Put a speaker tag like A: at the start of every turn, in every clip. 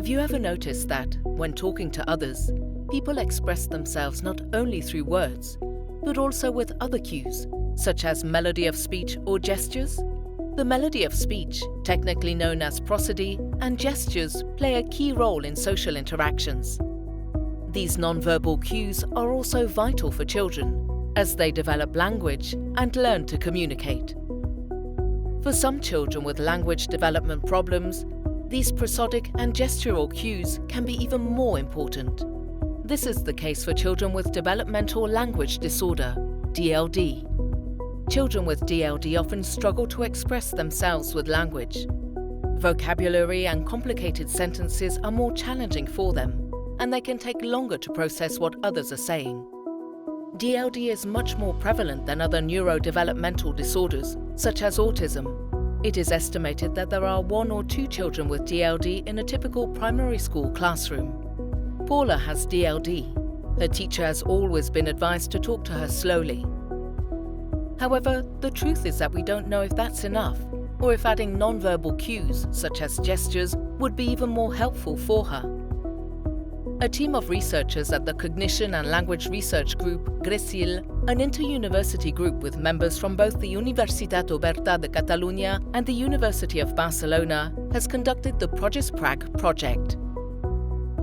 A: Have you ever noticed that, when talking to others, people express themselves not only through words, but also with other cues, such as melody of speech or gestures? The melody of speech, technically known as prosody, and gestures play a key role in social interactions. These nonverbal cues are also vital for children, as they develop language and learn to communicate. For some children with language development problems, these prosodic and gestural cues can be even more important. This is the case for children with Developmental Language Disorder, DLD. Children with DLD often struggle to express themselves with language. Vocabulary and complicated sentences are more challenging for them, and they can take longer to process what others are saying. DLD is much more prevalent than other neurodevelopmental disorders, such as autism. It is estimated that there are 1 or 2 children with DLD in a typical primary school classroom. Paula has DLD. Her teacher has always been advised to talk to her slowly. However, the truth is that we don't know if that's enough, or if adding nonverbal cues, such as gestures, would be even more helpful for her. A team of researchers at the Cognition and Language Research Group, GRECIL, an inter-university group with members from both the Universitat Oberta de Catalunya and the University of Barcelona, has conducted the PROGESPRAG project.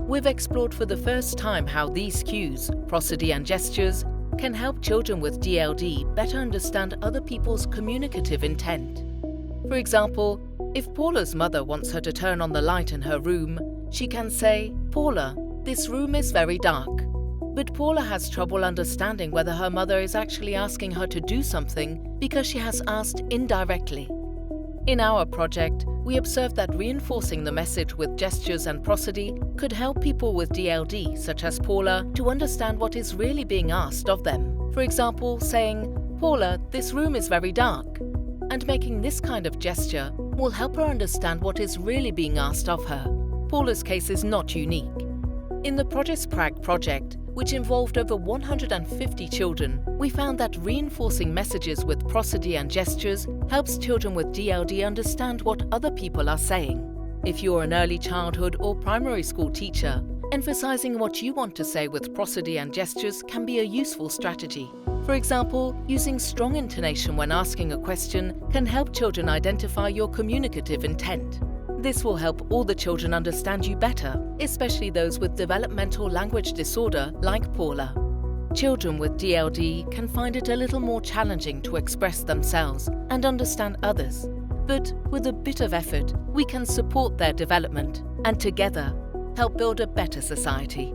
A: We've explored for the first time how these cues, prosody and gestures, can help children with DLD better understand other people's communicative intent. For example, if Paula's mother wants her to turn on the light in her room, she can say, "Paula, this room is very dark." But Paula has trouble understanding whether her mother is actually asking her to do something because she has asked indirectly. In our project, we observed that reinforcing the message with gestures and prosody could help people with DLD, such as Paula, to understand what is really being asked of them. For example, saying, "Paula, this room is very dark," and making this kind of gesture will help her understand what is really being asked of her. Paula's case is not unique. In the PROGESPRAG project, which involved over 150 children, we found that reinforcing messages with prosody and gestures helps children with DLD understand what other people are saying. If you're an early childhood or primary school teacher, emphasizing what you want to say with prosody and gestures can be a useful strategy. For example, using strong intonation when asking a question can help children identify your communicative intent. This will help all the children understand you better, especially those with developmental language disorder like Paula. Children with DLD can find it a little more challenging to express themselves and understand others. But with a bit of effort, we can support their development and together help build a better society.